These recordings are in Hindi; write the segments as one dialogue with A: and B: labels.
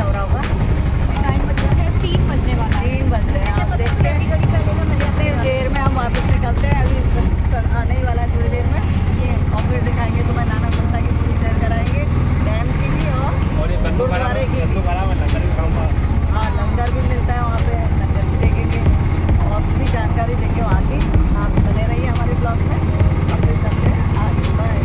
A: हो रहा होगा?
B: टाइम बज रहा है 3 बजने वाला है।
A: 3 बज रहे हैं। आप देखते हैं कितनी देर में हम वापस निकलते हैं। अभी आने ही वाला है थोड़ी देर में, और फिर दिखाएंगे तुम्हें नानक मत्ता की पूरी सैर कराएंगे, डैम की भी और गुरुद्वारे की। हाँ, लंगर भी मिलता है वहाँ पे, लंगर भी देखेंगे और भी जानकारी देंगे वहाँ की। आप बने रहिए हमारे ब्लॉग में। अब फिर चलते हैं आगे। बाय।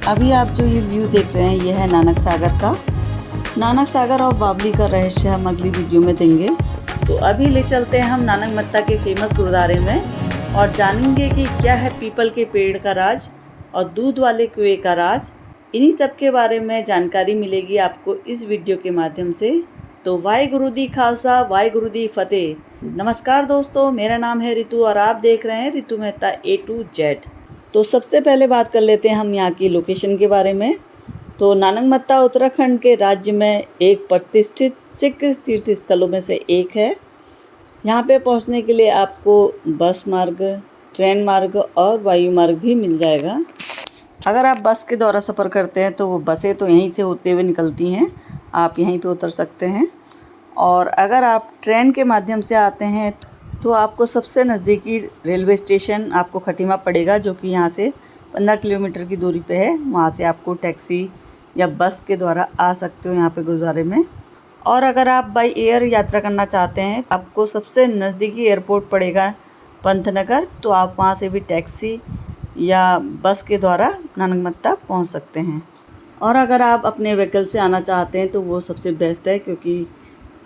A: अभी आप जो ये व्यू देख रहे हैं ये है नानक सागर का। नानक सागर और बावली का रहस्य हम अगली वीडियो में देंगे। तो अभी ले चलते हैं हम नानक मत्ता के फेमस गुरुद्वारे में और जानेंगे कि क्या है पीपल के पेड़ का राज और दूध वाले कुएं का राज। इन्हीं सब के बारे में जानकारी मिलेगी आपको इस वीडियो के माध्यम से। तो वाहेगुरु दी खालसा, वाहेगुरु दी फतेह। नमस्कार दोस्तों, मेरा नाम है रितु और आप देख रहे हैं Ritu Mehta A to Z। तो सबसे पहले बात कर लेते हैं हम यहाँ की लोकेशन के बारे में। तो नानक मत्ता उत्तराखंड के राज्य में एक प्रतिष्ठित सिख तीर्थ स्थलों में से एक है। यहाँ पे पहुँचने के लिए आपको बस मार्ग, ट्रेन मार्ग और वायु मार्ग भी मिल जाएगा। अगर आप बस के द्वारा सफ़र करते हैं तो वो बसें तो यहीं से होते हुए निकलती हैं, आप यहीं पे उतर सकते हैं। और अगर आप ट्रेन के माध्यम से आते हैं तो आपको सबसे नज़दीकी रेलवे स्टेशन आपको खटीमा पड़ेगा, जो कि यहाँ से 15 किलोमीटर की दूरी पे है। वहाँ से आपको टैक्सी या बस के द्वारा आ सकते हो यहाँ पे गुरुद्वारे में। और अगर आप बाई एयर यात्रा करना चाहते हैं आपको सबसे नज़दीकी एयरपोर्ट पड़ेगा पंतनगर, तो आप वहाँ से भी टैक्सी या बस के द्वारा नानक मत्ता पहुँच सकते हैं। और अगर आप अपने व्हीकल से आना चाहते हैं तो वो सबसे बेस्ट है, क्योंकि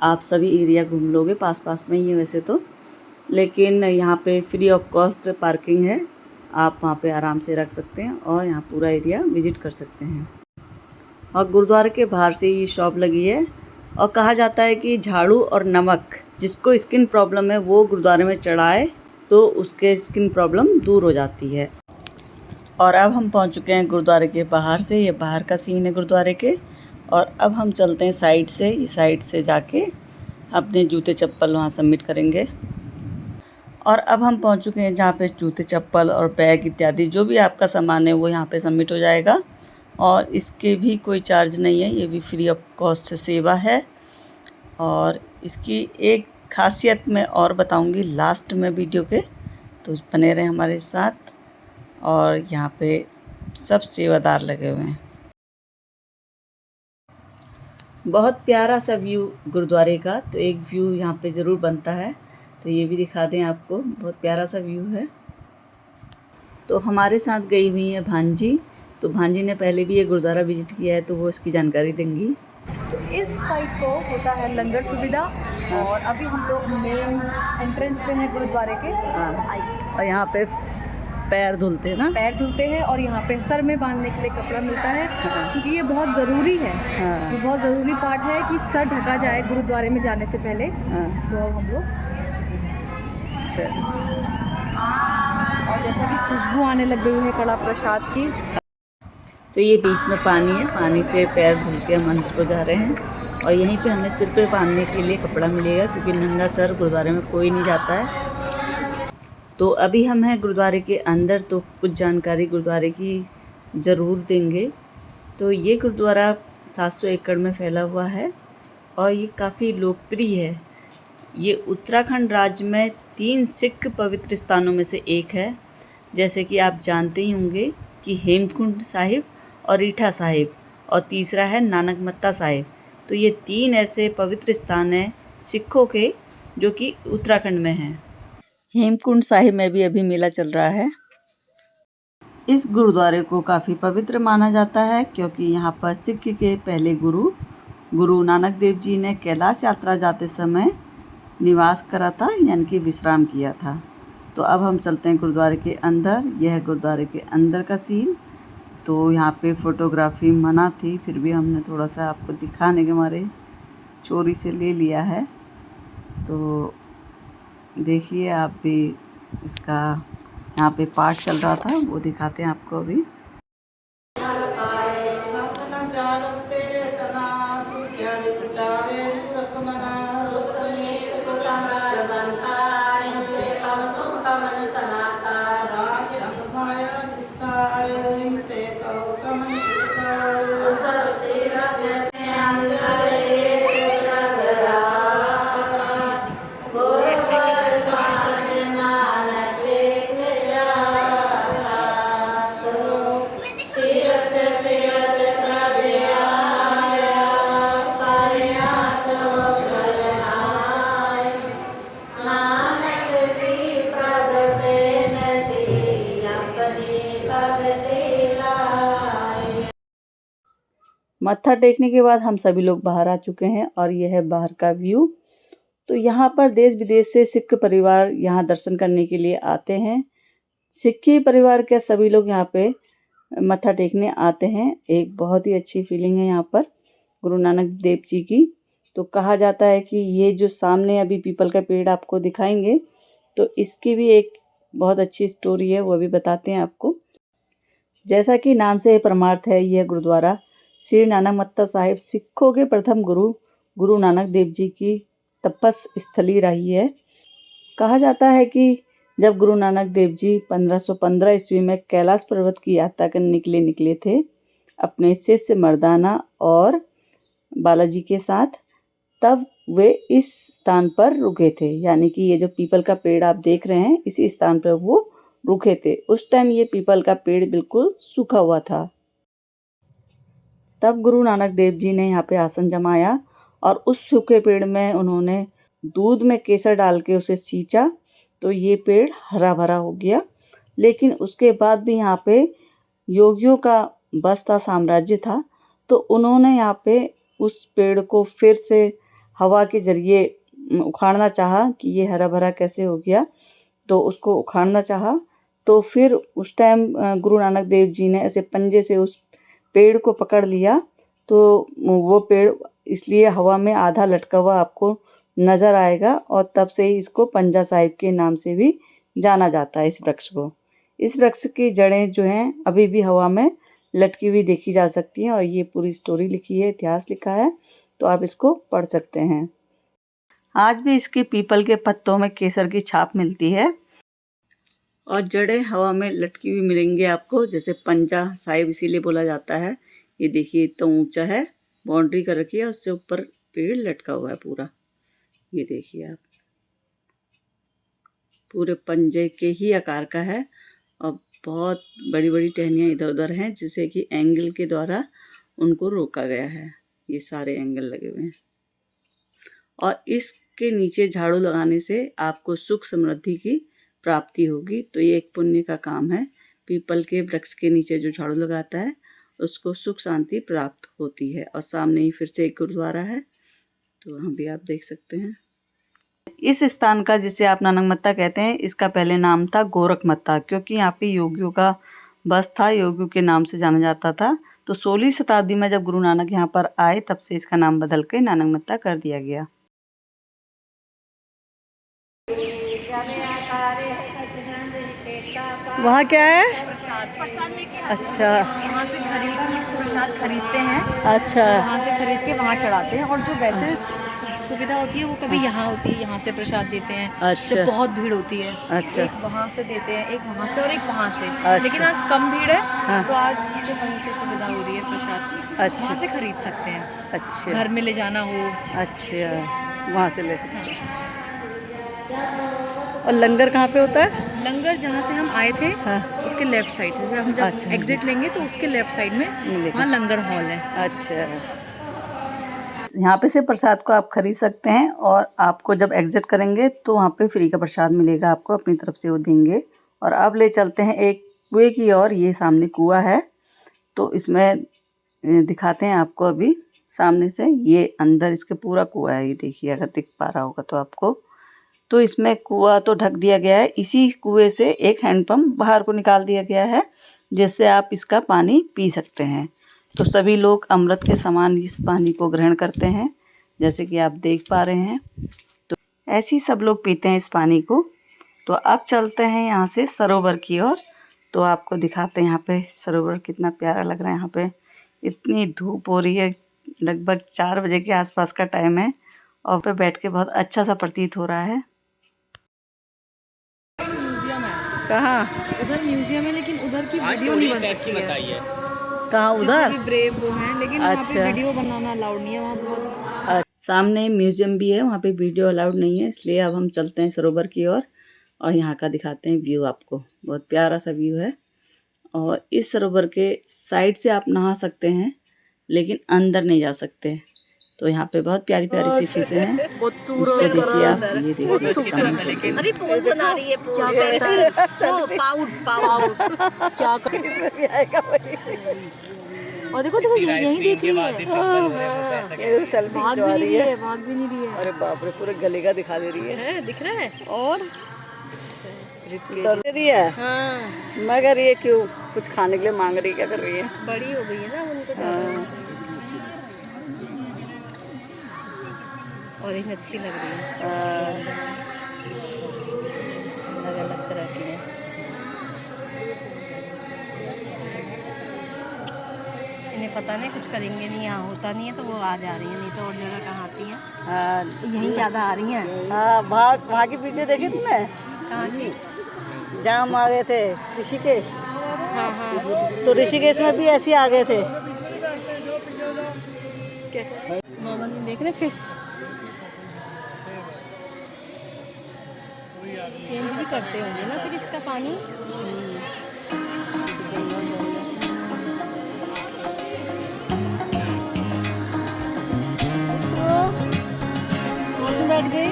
A: आप सभी एरिया घूम लोगे, पास पास में ही है वैसे तो, लेकिन यहाँ पे फ्री ऑफ कॉस्ट पार्किंग है, आप वहाँ पे आराम से रख सकते हैं और यहाँ पूरा एरिया विजिट कर सकते हैं। और गुरुद्वारे के बाहर से ये शॉप लगी है और कहा जाता है कि झाड़ू और नमक, जिसको स्किन प्रॉब्लम है वो गुरुद्वारे में चढ़ाए तो उसके स्किन प्रॉब्लम दूर हो जाती है। और अब हम पहुँच चुके हैं गुरुद्वारे के बाहर से, ये बाहर का सीन है गुरुद्वारे के। और अब हम चलते हैं साइड से, इस साइड से जाके अपने जूते चप्पल वहाँ सबमिट करेंगे। और अब हम पहुंच चुके हैं जहाँ पे जूते चप्पल और बैग इत्यादि जो भी आपका सामान है वो यहाँ पे सबमिट हो जाएगा। और इसके भी कोई चार्ज नहीं है, ये भी फ्री ऑफ कॉस्ट सेवा है। और इसकी एक खासियत मैं और बताऊंगी लास्ट में वीडियो के, तो बने रहे हमारे साथ। और यहाँ पे सब सेवादार लगे हुए हैं। बहुत प्यारा सा व्यू गुरुद्वारे का, तो एक व्यू यहाँ पे ज़रूर बनता है, तो ये भी दिखा दें आपको, बहुत प्यारा सा व्यू है। तो हमारे साथ गई हुई है भांजी, तो भांजी ने पहले भी ये गुरुद्वारा विजिट किया है तो वो इसकी जानकारी देंगी।
B: तो इस साइड को होता है लंगर सुविधा।
A: हाँ।
B: और अभी हम लोग मेन एंट्रेंस पे हैं गुरुद्वारे के।
A: हाँ, और यहाँ पे पैर धुलते हैं ना,
B: पैर धुलते हैं और यहाँ पे सर में बांधने के लिए कपड़ा मिलता है।
A: हाँ।
B: क्योंकि ये बहुत ज़रूरी है।
A: हाँ।
B: ये बहुत ज़रूरी पार्ट है कि सर ढका जाए गुरुद्वारे में जाने से पहले।
A: हाँ।
B: तो अब हम लोग
A: चलो।
B: और जैसे कि खुशबू आने लग गई है कड़ा प्रसाद की।
A: तो ये बीच में पानी है, पानी से पैर धुल के हम अंदर को जा रहे हैं। और यहीं पे हमें सिर पे बांधने के लिए कपड़ा मिलेगा, क्योंकि नंगा सर गुरुद्वारे में कोई नहीं जाता है। तो अभी हम हैं गुरुद्वारे के अंदर, तो कुछ जानकारी गुरुद्वारे की ज़रूर देंगे। तो ये गुरुद्वारा 700 एकड़ में फैला हुआ है और ये काफ़ी लोकप्रिय है। ये उत्तराखंड राज्य में 3 सिख पवित्र स्थानों में से एक है। जैसे कि आप जानते ही होंगे कि हेमकुंड साहिब और रीठा साहिब, और तीसरा है नानक मत्ता साहिब। तो ये 3 ऐसे पवित्र स्थान हैं सिखों के जो कि उत्तराखंड में हैं। हेमकुंड साहिब में भी अभी मेला चल रहा है। इस गुरुद्वारे को काफ़ी पवित्र माना जाता है, क्योंकि यहाँ पर सिख के पहले गुरु नानक देव जी ने कैलाश यात्रा जाते समय निवास करा था, यानी कि विश्राम किया था। तो अब हम चलते हैं गुरुद्वारे के अंदर। यह है गुरुद्वारे के अंदर का सीन। तो यहाँ पे फ़ोटोग्राफी मना थी, फिर भी हमने थोड़ा सा आपको दिखाने के मारे चोरी से ले लिया है। तो देखिए आप भी, इसका यहाँ पे पाठ चल रहा था, वो दिखाते हैं आपको अभी। मत्था टेकने के बाद हम सभी लोग बाहर आ चुके हैं और यह है बाहर का व्यू। तो यहाँ पर देश विदेश से सिख परिवार यहाँ दर्शन करने के लिए आते हैं। सिक्खी परिवार के सभी लोग यहाँ पे मत्था टेकने आते हैं। एक बहुत ही अच्छी फीलिंग है यहाँ पर गुरु नानक देव जी की। तो कहा जाता है कि ये जो सामने अभी पीपल का पेड़ आपको दिखाएंगे तो इसकी भी एक बहुत अच्छी स्टोरी है, वो भी बताते हैं आपको। जैसा कि नाम से परमार्थ है, यह गुरुद्वारा श्री नानक मत्ता साहिब सिखों के प्रथम गुरु नानक देव जी की तपस स्थली रही है। कहा जाता है कि जब गुरु नानक देव जी 1515 ईस्वी में कैलाश पर्वत की यात्रा करने के लिए निकले थे अपने शिष्य मर्दाना और बालाजी के साथ, तब वे इस स्थान पर रुके थे। यानी कि ये जो पीपल का पेड़ आप देख रहे हैं, इसी स्थान पर वो रुके थे। उस टाइम ये पीपल का पेड़ बिल्कुल सूखा हुआ था। तब गुरु नानक देव जी ने यहाँ पे आसन जमाया और उस सूखे पेड़ में उन्होंने दूध में केसर डाल के उसे सींचा तो ये पेड़ हरा भरा हो गया। लेकिन उसके बाद भी यहाँ पे योगियों का बस था, साम्राज्य था, तो उन्होंने यहाँ पे उस पेड़ को फिर से हवा के जरिए उखाड़ना चाहा कि ये हरा भरा कैसे हो गया, तो उसको उखाड़ना चाहा। तो फिर उस टाइम गुरु नानक देव जी ने ऐसे पंजे से उस पेड़ को पकड़ लिया, तो वो पेड़ इसलिए हवा में आधा लटका हुआ आपको नज़र आएगा और तब से ही इसको पंजा साहिब के नाम से भी जाना जाता है इस वृक्ष को। इस वृक्ष की जड़ें जो हैं अभी भी हवा में लटकी हुई देखी जा सकती हैं और ये पूरी स्टोरी लिखी है, इतिहास लिखा है, तो आप इसको पढ़ सकते हैं। आज भी इसके पीपल के पत्तों में केसर की छाप मिलती है और जड़ें हवा में लटकी हुई मिलेंगी आपको, जैसे पंजा साहिब इसीलिए बोला जाता है। ये देखिए इतना ऊंचा है, बाउंड्री कर रखी है, उससे ऊपर पेड़ लटका हुआ है पूरा। ये देखिए आप, पूरे पंजे के ही आकार का है और बहुत बड़ी बड़ी टहनियाँ इधर उधर हैं, जिसे कि एंगल के द्वारा उनको रोका गया है। ये सारे एंगल लगे हुए हैं और इसके नीचे झाड़ू लगाने से आपको सुख समृद्धि की प्राप्ति होगी। तो ये एक पुण्य का काम है। पीपल के वृक्ष के नीचे जो झाड़ू लगाता है उसको सुख शांति प्राप्त होती है। और सामने ही फिर से एक गुरुद्वारा है, तो वहाँ भी आप देख सकते हैं। इस स्थान का, जिसे आप नानक मत्ता कहते हैं, इसका पहले नाम था गोरख मत्ता, क्योंकि यहाँ पे योगियों का बस था, योगियों के नाम से जाना जाता था। तो 16वीं शताब्दी में जब गुरु नानक यहाँ पर आए, तब से इसका नाम बदल के नानक मत्ता कर दिया गया। वहाँ क्या है?
B: प्रसाद लेके
A: अच्छा,
B: वहाँ से प्रसाद खरीदते हैं।
A: अच्छा,
B: वहाँ से खरीद के वहाँ चढ़ाते हैं। और जो वैसे सुविधा होती है वो कभी यहाँ होती है, यहाँ से प्रसाद देते हैं।
A: अच्छा,
B: जब बहुत भीड़ होती है,
A: अच्छा,
B: एक वहाँ से देते हैं, एक वहाँ से और एक वहाँ से।
A: अच्छा।
B: लेकिन आज कम भीड़ है,
A: हाँ।
B: तो आज सिर्फ वहीं से सुविधा हो रही है प्रसाद की।
A: अच्छा।
B: वहाँ से खरीद सकते हैं,
A: अच्छा,
B: घर में ले जाना हो।
A: अच्छा, वहाँ से ले सकते हैं। और लंगर कहाँ पे होता है?
B: लंगर जहाँ से हम आए थे,
A: हाँ।
B: उसके लेफ्ट साइड से, जैसे हम जब
A: अच्छा,
B: एग्जिट लेंगे तो उसके लेफ्ट साइड में
A: मिलेगा।
B: वहाँ लंगर हॉल है।
A: अच्छा, यहाँ पे से प्रसाद को आप खरीद सकते हैं और आपको जब एग्जिट करेंगे तो वहाँ पे फ्री का प्रसाद मिलेगा, आपको अपनी तरफ से वो देंगे। और अब ले चलते हैं एक कुएं की ओर। ये सामने कुआं है, तो इसमें दिखाते हैं आपको अभी सामने से। ये अंदर इसके पूरा कुआं है, ये देखिए अगर दिख पा रहा होगा तो आपको। तो इसमें कुआं तो ढक दिया गया है, इसी कुएं से एक हैंडपम्प बाहर को निकाल दिया गया है, जिससे आप इसका पानी पी सकते हैं। तो सभी लोग अमृत के समान इस पानी को ग्रहण करते हैं, जैसे कि आप देख पा रहे हैं। तो ऐसे ही सब लोग पीते हैं इस पानी को। तो अब चलते हैं यहाँ से सरोवर की ओर, तो आपको दिखाते हैं यहाँ पे सरोवर कितना प्यारा लग रहा है। यहाँ पे इतनी धूप हो रही है, लगभग 4 बजे के आसपास का टाइम है और पे बैठ के बहुत अच्छा सा प्रतीत हो रहा है।
B: म्यूजियम है,
A: कहाँ
B: उधर म्यूजियम है, लेकिन उधर की वीडियो नहीं बन सकती है।
A: कहाँ
B: जितने
A: उधर?
B: भी ब्रेव वो हैं, लेकिन वहाँ पे
A: अच्छा।
B: वीडियो बनाना अलाउड नहीं है, वहाँ बहुत।
A: सामने म्यूजियम भी है, वहाँ पे वीडियो अलाउड नहीं है, इसलिए अब हम चलते हैं सरोवर की ओर और यहाँ का दिखाते हैं व्यू आपको। बहुत प्यारा सा व्यू है और इस सरोवर के साइड से आप नहा सकते हैं, लेकिन अंदर नहीं जा सकते। तो यहाँ पे बहुत प्यारी प्यारी सी फिशें हैं, उसको देखिए आप। ये देखिए इसका मुंह।
B: अरे पोज बना रही है, क्या करता है वो? पाउट पाउट क्या कर और देखो देखो यहीं देख रही है, भाग भी नहीं रही है, भाग भी नहीं रही है।
A: अरे बाप रे, पूरे गले का दिखा दे रही है।
B: दिख रहा है।
A: और दे रही है।
B: हाँ,
A: मगर ये क्यों कुछ खाने के लिए मांग रही है, क्या कर रही है?
B: बड़ी हो गई है ना, उनको ज़्यादा और एक अच्छी लग रही है, अलग अलग तरह की है। इन्हें पता नहीं कुछ करेंगे नहीं, यहाँ होता नहीं है तो वो आ जा रही है, नहीं तो और जगह कहाँ आती हैं।
A: हाँ,
B: यहीं ज़्यादा आ रही हैं।
A: हाँ, वहाँ की वीडियो देखी तुमने?
B: कहाँ की?
A: जहाँ हम आ गए थे ऋषिकेश।
B: हाँ हाँ,
A: तो ऋषिकेश में भी ऐसे ही आ गए थे।
B: मामा ने देख रहे फिश चेंज भी करते होंगे ना फिर इसका पानी। सोच में बैठ गए।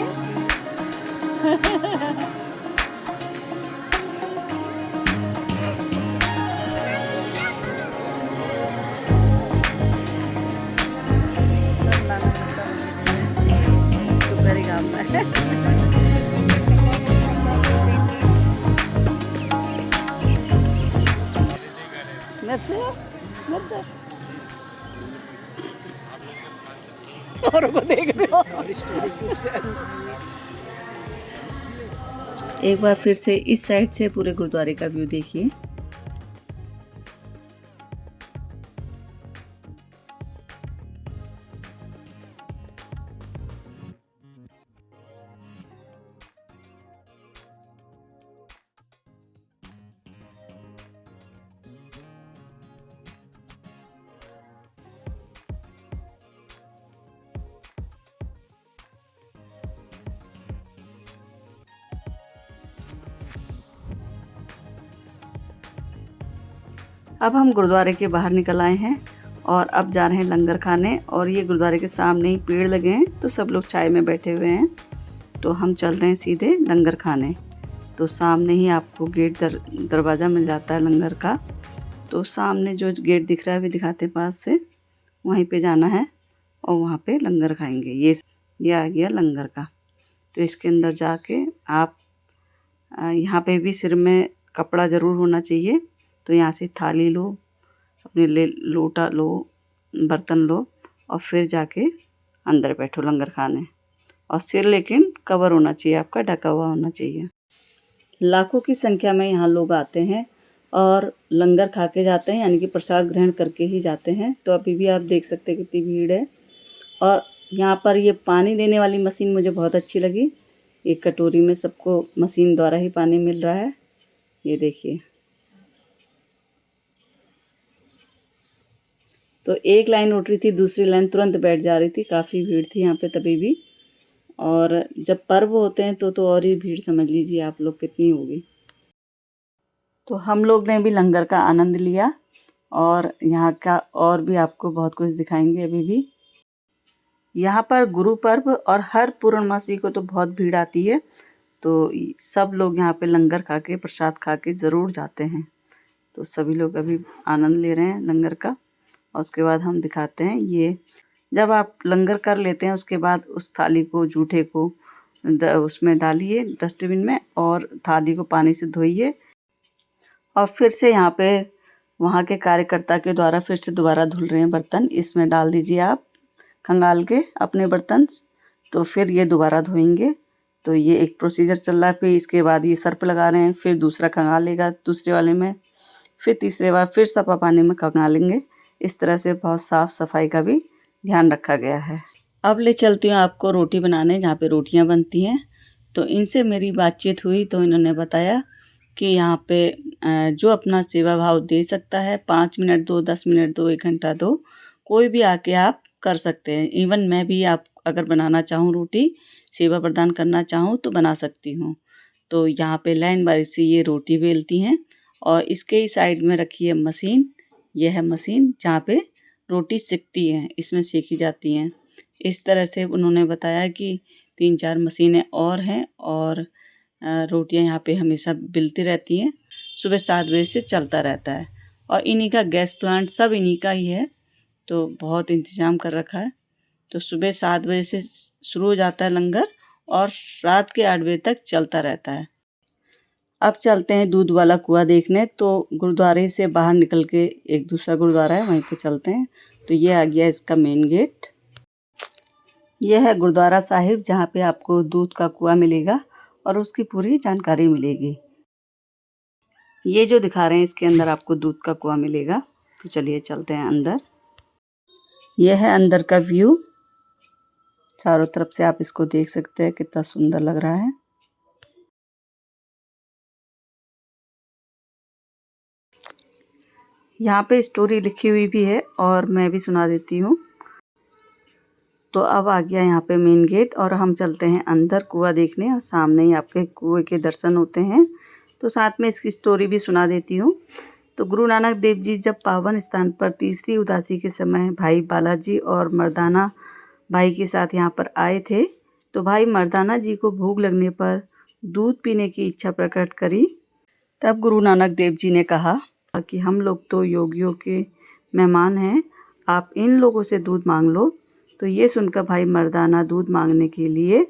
A: और को देख रहे हो। एक बार फिर से इस साइड से पूरे गुरुद्वारे का व्यू देखिए। अब हम गुरुद्वारे के बाहर निकल आए हैं और अब जा रहे हैं लंगर खाने। और ये गुरुद्वारे के सामने ही पेड़ लगे हैं, तो सब लोग चाय में बैठे हुए हैं। तो हम चल रहे हैं सीधे लंगर खाने। तो सामने ही आपको गेट दरवाज़ा मिल जाता है लंगर का। तो सामने जो गेट दिख रहा है, अभी दिखाते हैं पास से, वहीं पे जाना है और वहाँ पे लंगर खाएंगे। ये आ गया लंगर का। तो इसके अंदर जाके आप यहाँ पे भी सिर में कपड़ा ज़रूर होना चाहिए। तो यहाँ से थाली लो, अपने लोटा लो, बर्तन लो और फिर जाके अंदर बैठो लंगर खाने। और सिर लेकिन कवर होना चाहिए, आपका ढका हुआ होना चाहिए। लाखों की संख्या में यहाँ लोग आते हैं और लंगर खा के जाते हैं, यानी कि प्रसाद ग्रहण करके ही जाते हैं। तो अभी भी आप देख सकते हैं कितनी भीड़ है। और यहाँ पर ये पानी देने वाली मशीन मुझे बहुत अच्छी लगी। एक कटोरी में सबको मशीन द्वारा ही पानी मिल रहा है। ये देखिए, तो एक लाइन उठ रही थी, दूसरी लाइन तुरंत बैठ जा रही थी। काफ़ी भीड़ थी यहाँ पे तभी भी। और जब पर्व होते हैं तो और ही भीड़ समझ लीजिए आप लोग कितनी होगी। तो हम लोग ने भी लंगर का आनंद लिया और यहाँ का और भी आपको बहुत कुछ दिखाएंगे अभी भी। यहाँ पर गुरु पर्व और हर पूर्णमासी को तो बहुत भीड़ आती है। तो सब लोग यहाँ पे लंगर खा के, प्रसाद खा के ज़रूर जाते हैं। तो सभी लोग अभी आनंद ले रहे हैं लंगर का। और उसके बाद हम दिखाते हैं, ये जब आप लंगर कर लेते हैं उसके बाद उस थाली को, जूठे को उसमें डालिए डस्टबिन में और थाली को पानी से धोइए। और फिर से यहाँ पे वहाँ के कार्यकर्ता के द्वारा फिर से दोबारा धुल रहे हैं बर्तन। इसमें डाल दीजिए आप खंगाल के अपने बर्तन, तो फिर ये दोबारा धोएंगे। तो ये एक प्रोसीजर चल रहा है। फिर इसके बाद ये सर्प लगा रहे हैं, फिर दूसरा खंगालेगा दूसरे वाले में, फिर तीसरे बार फिर सफा पानी में खंगालेंगे। इस तरह से बहुत साफ़ सफाई का भी ध्यान रखा गया है। अब ले चलती हूँ आपको रोटी बनाने, जहाँ पे रोटियाँ बनती हैं। तो इनसे मेरी बातचीत हुई तो इन्होंने बताया कि यहाँ पे जो अपना सेवा भाव दे सकता है, 5 मिनट दो, 10 मिनट दो, 1 घंटा दो, कोई भी आके आप कर सकते हैं। इवन मैं भी आप अगर बनाना चाहूँ रोटी, सेवा प्रदान करना चाहूँ तो बना सकती हूँ। तो यहाँ पे लाइन बारी से ये रोटी बेलती हैं और इसके ही साइड में रखी है मशीन। यह है मशीन जहाँ पे रोटी सिकती है, इसमें सेकी जाती हैं। इस तरह से उन्होंने बताया कि 3-4 मशीनें और हैं और रोटियां यहाँ पे हमेशा बिलती रहती हैं। सुबह 7 बजे से चलता रहता है और इन्हीं का गैस प्लांट सब इन्हीं का ही है, तो बहुत इंतज़ाम कर रखा है। तो सुबह 7 बजे से शुरू हो जाता है लंगर और रात के 8 बजे तक चलता रहता है। अब चलते हैं दूध वाला कुआं देखने। तो गुरुद्वारे से बाहर निकल के एक दूसरा गुरुद्वारा है, वहीं पे चलते हैं। तो ये आ गया इसका मेन गेट। यह है गुरुद्वारा साहिब जहाँ पे आपको दूध का कुआं मिलेगा और उसकी पूरी जानकारी मिलेगी। ये जो दिखा रहे हैं इसके अंदर आपको दूध का कुआं मिलेगा। तो चलिए चलते हैं अंदर। यह है अंदर का व्यू, चारों तरफ से आप इसको देख सकते हैं, कितना सुंदर लग रहा है। यहाँ पे स्टोरी लिखी हुई भी है और मैं भी सुना देती हूँ। तो अब आ गया यहाँ पे मेन गेट और हम चलते हैं अंदर कुआं देखने और सामने ही आपके कुएं के दर्शन होते हैं। तो साथ में इसकी स्टोरी भी सुना देती हूँ। तो गुरु नानक देव जी जब पावन स्थान पर तीसरी उदासी के समय भाई बालाजी और मर्दाना भाई के साथ यहाँ पर आए थे, तो भाई मर्दाना जी को भूख लगने पर दूध पीने की इच्छा प्रकट करी। तब गुरु नानक देव जी ने कहा कि हम लोग तो योगियों के मेहमान हैं, आप इन लोगों से दूध मांग लो। तो ये सुनकर भाई मर्दाना दूध मांगने के लिए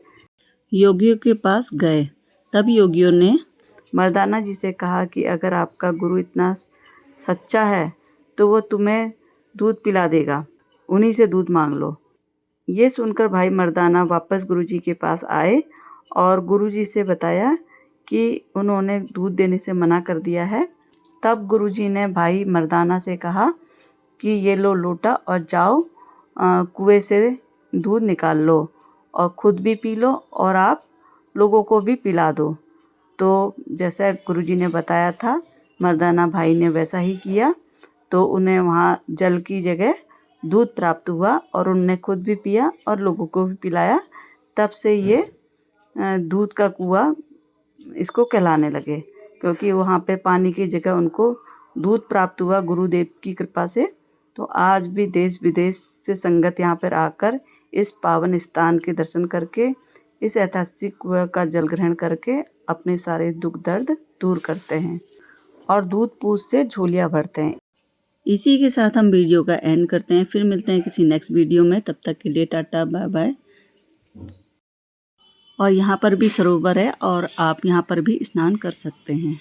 A: योगियों के पास गए। तब योगियों ने मर्दाना जी से कहा कि अगर आपका गुरु इतना सच्चा है तो वो तुम्हें दूध पिला देगा, उन्हीं से दूध मांग लो। ये सुनकर भाई मर्दाना वापस गुरुजी के पास आए और गुरुजी से बताया कि उन्होंने दूध देने से मना कर दिया है। तब गुरुजी ने भाई मर्दाना से कहा कि ये लो लोटा और जाओ कुएं से दूध निकाल लो और ख़ुद भी पी लो और आप लोगों को भी पिला दो। तो जैसा गुरुजी ने बताया था मर्दाना भाई ने वैसा ही किया। तो उन्हें वहाँ जल की जगह दूध प्राप्त हुआ और उन्होंने खुद भी पिया और लोगों को भी पिलाया। तब से ये दूध का कुआं इसको कहलाने लगे, क्योंकि वहाँ पे पानी की जगह उनको दूध प्राप्त हुआ गुरुदेव की कृपा से। तो आज भी देश विदेश से संगत यहाँ पर आकर इस पावन स्थान के दर्शन करके इस ऐतिहासिक कुआं का जल ग्रहण करके अपने सारे दुख दर्द दूर करते हैं और दूध पूज से झोलियाँ भरते हैं। इसी के साथ हम वीडियो का एंड करते हैं। फिर मिलते हैं किसी नेक्स्ट वीडियो में, तब तक के लिए टाटा बाय बाय। और यहाँ पर भी सरोवर है और आप यहाँ पर भी स्नान कर सकते हैं।